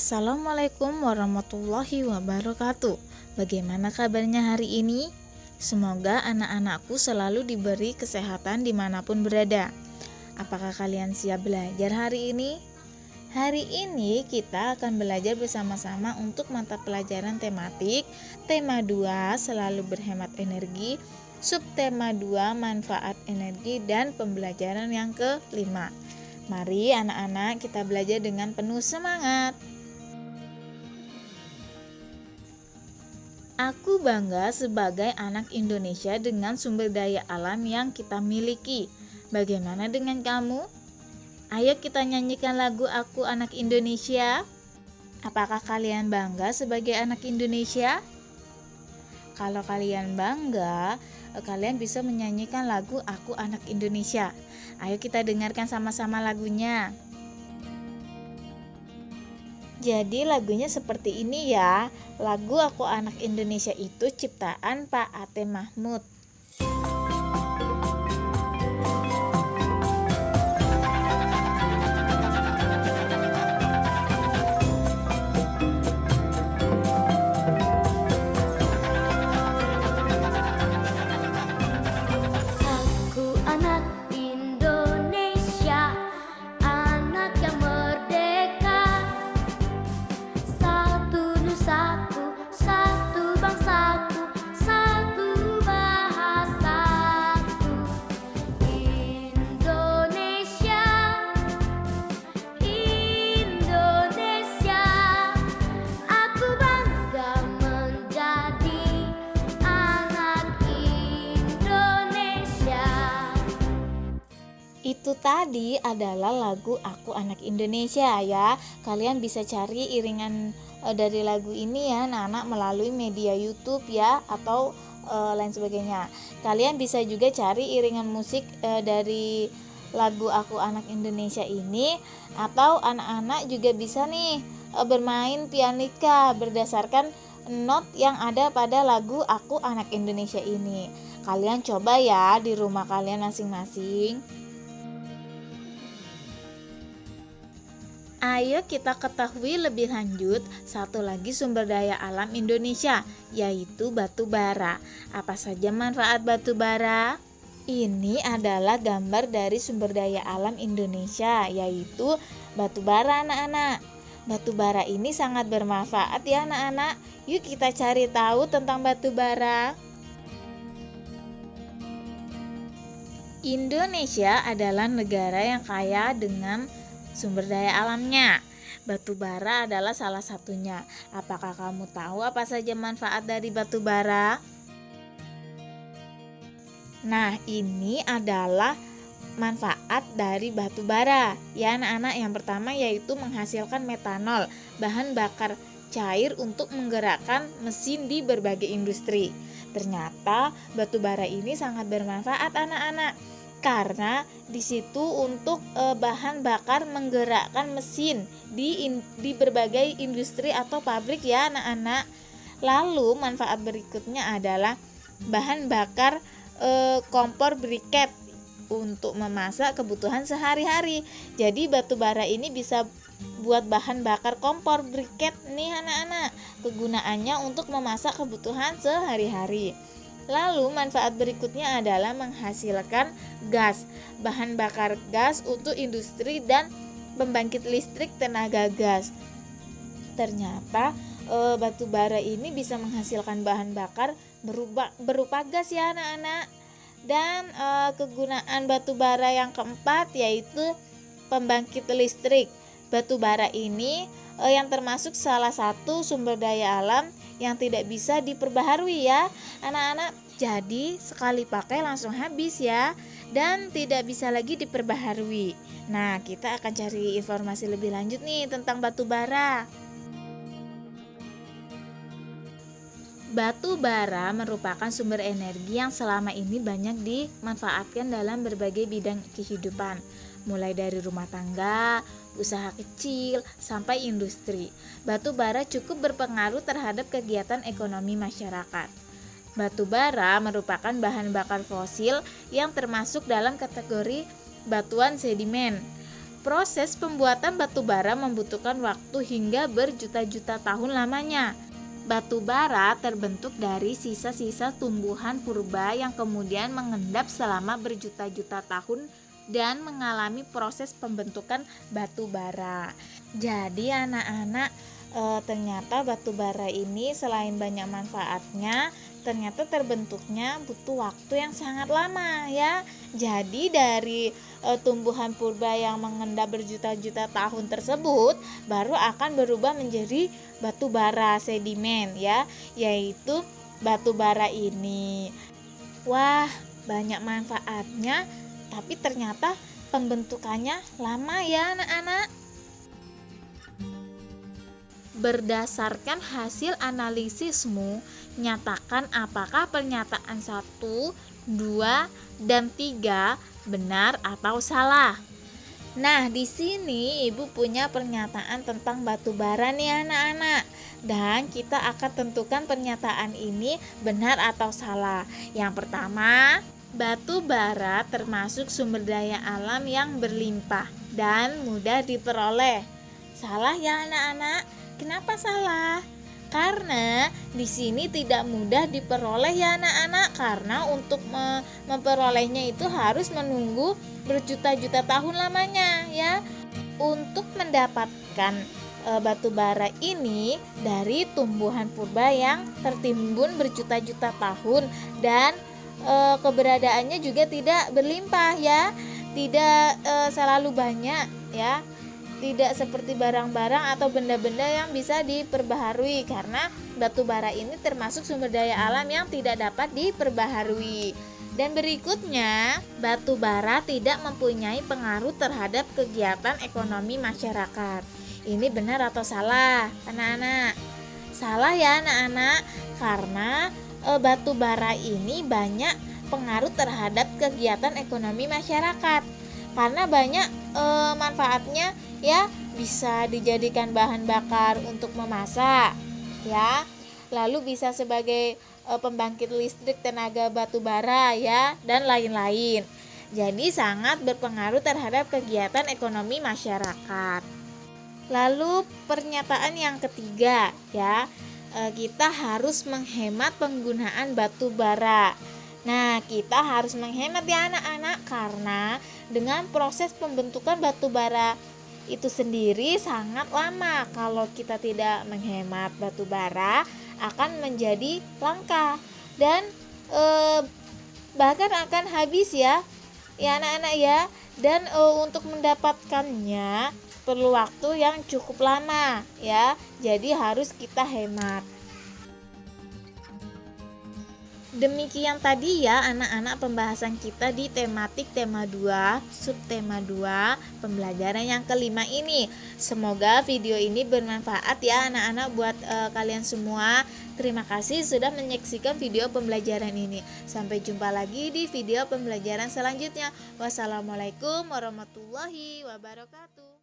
Assalamualaikum warahmatullahi wabarakatuh. Bagaimana kabarnya hari ini? Semoga anak-anakku selalu diberi kesehatan dimanapun berada. Apakah kalian siap belajar hari ini? Hari ini kita akan belajar bersama-sama untuk mata pelajaran tematik. Tema 2 selalu berhemat energi, subtema 2 manfaat energi, dan pembelajaran yang kelima. Mari anak-anak kita belajar dengan penuh semangat. Aku bangga sebagai anak Indonesia dengan sumber daya alam yang kita miliki. Bagaimana dengan kamu? Ayo kita nyanyikan lagu Aku Anak Indonesia. Apakah kalian bangga sebagai anak Indonesia? Kalau kalian bangga, kalian bisa menyanyikan lagu Aku Anak Indonesia. Ayo kita dengarkan sama-sama lagunya. Jadi lagunya seperti ini ya. Lagu Aku Anak Indonesia itu ciptaan Pak Ate Mahmud. Aku anak Indonesia, anak yang merdeka. Satu nusaku, satu bangsaku, satu bahasaku. Indonesia, Indonesia, aku bangga menjadi anak Indonesia. Itu tadi adalah lagu Aku Anak Indonesia ya. Kalian bisa cari iringan dari lagu ini ya anak-anak melalui media YouTube ya atau lain sebagainya. Kalian bisa juga cari iringan musik dari lagu Aku Anak Indonesia ini, atau anak-anak juga bisa nih bermain pianika berdasarkan not yang ada pada lagu Aku Anak Indonesia ini. Kalian coba ya di rumah kalian masing-masing. Ayo kita ketahui lebih lanjut satu lagi sumber daya alam Indonesia, yaitu batu bara. Apa saja manfaat batu bara? Ini adalah gambar dari sumber daya alam Indonesia, yaitu batu bara anak-anak. Batu bara ini sangat bermanfaat ya anak-anak. Yuk kita cari tahu tentang batu bara. Indonesia adalah negara yang kaya dengan sumber daya alamnya. Batu bara adalah salah satunya. Apakah kamu tahu apa saja manfaat dari batu bara? Nah, ini adalah manfaat dari batu bara. Ya anak-anak, yang pertama yaitu menghasilkan metanol, bahan bakar cair untuk menggerakkan mesin di berbagai industri. Ternyata batu bara ini sangat bermanfaat anak-anak, karena di situ untuk bahan bakar menggerakkan mesin di berbagai industri atau pabrik ya anak-anak. Lalu manfaat berikutnya adalah bahan bakar kompor briket untuk memasak kebutuhan sehari-hari. Jadi batu bara ini bisa buat bahan bakar kompor briket nih anak-anak. Kegunaannya untuk memasak kebutuhan sehari-hari. Lalu manfaat berikutnya adalah menghasilkan gas, bahan bakar gas untuk industri dan pembangkit listrik tenaga gas. Ternyata batu bara ini bisa menghasilkan bahan bakar berupa gas ya anak-anak. Dan kegunaan batu bara yang keempat yaitu pembangkit listrik. Batu bara ini yang termasuk salah satu sumber daya alam yang tidak bisa diperbaharui ya anak-anak. Jadi sekali pakai langsung habis ya, dan tidak bisa lagi diperbaharui. Nah, kita akan cari informasi lebih lanjut nih tentang batu bara. Batu bara merupakan sumber energi yang selama ini banyak dimanfaatkan dalam berbagai bidang kehidupan, mulai dari rumah tangga, usaha kecil, sampai industri. Batu bara cukup berpengaruh terhadap kegiatan ekonomi masyarakat. Batu bara merupakan bahan bakar fosil yang termasuk dalam kategori batuan sedimen. Proses pembuatan batu bara membutuhkan waktu hingga berjuta-juta tahun lamanya. Batu bara terbentuk dari sisa-sisa tumbuhan purba yang kemudian mengendap selama berjuta-juta tahun dan mengalami proses pembentukan batu bara. Jadi anak-anak, ternyata batu bara ini selain banyak manfaatnya, ternyata terbentuknya butuh waktu yang sangat lama ya. Jadi dari tumbuhan purba yang mengendap berjuta-juta tahun tersebut baru akan berubah menjadi batu bara sedimen ya, yaitu batu bara ini. Wah, banyak manfaatnya, tapi ternyata pembentukannya lama ya anak-anak. Berdasarkan hasil analisismu, nyatakan apakah pernyataan 1, 2, dan 3 benar atau salah. Nah, di sini Ibu punya pernyataan tentang batu bara nih anak-anak. Dan kita akan tentukan pernyataan ini benar atau salah. Yang pertama, batu bara termasuk sumber daya alam yang berlimpah dan mudah diperoleh. Salah ya anak-anak. Kenapa salah? Karena di sini tidak mudah diperoleh ya anak-anak, karena untuk memperolehnya itu harus menunggu berjuta-juta tahun lamanya ya. Untuk mendapatkan batu bara ini dari tumbuhan purba yang tertimbun berjuta-juta tahun dan keberadaannya juga tidak berlimpah ya, tidak selalu banyak ya. Tidak seperti barang-barang atau benda-benda yang bisa diperbaharui, karena batu bara ini termasuk sumber daya alam yang tidak dapat diperbaharui. Dan berikutnya, batu bara tidak mempunyai pengaruh terhadap kegiatan ekonomi masyarakat. Ini benar atau salah, anak-anak? Salah ya anak-anak, karena batu bara ini banyak pengaruh terhadap kegiatan ekonomi masyarakat. Karena banyak manfaatnya ya, bisa dijadikan bahan bakar untuk memasak ya, lalu bisa sebagai pembangkit listrik tenaga batu bara ya, dan lain-lain. Jadi sangat berpengaruh terhadap kegiatan ekonomi masyarakat. Lalu pernyataan yang ketiga ya, kita harus menghemat penggunaan batu bara. Nah, kita harus menghemat ya anak-anak, karena dengan proses pembentukan batu bara itu sendiri sangat lama. Kalau kita tidak menghemat batu bara akan menjadi langka dan bahkan akan habis ya anak-anak ya. Dan untuk mendapatkannya perlu waktu yang cukup lama ya. Jadi harus kita hemat. Demikian tadi ya anak-anak pembahasan kita di tematik tema 2, subtema 2, pembelajaran yang kelima ini. Semoga video ini bermanfaat ya anak-anak buat kalian semua. Terima kasih sudah menyaksikan video pembelajaran ini. Sampai jumpa lagi di video pembelajaran selanjutnya. Wassalamualaikum warahmatullahi wabarakatuh.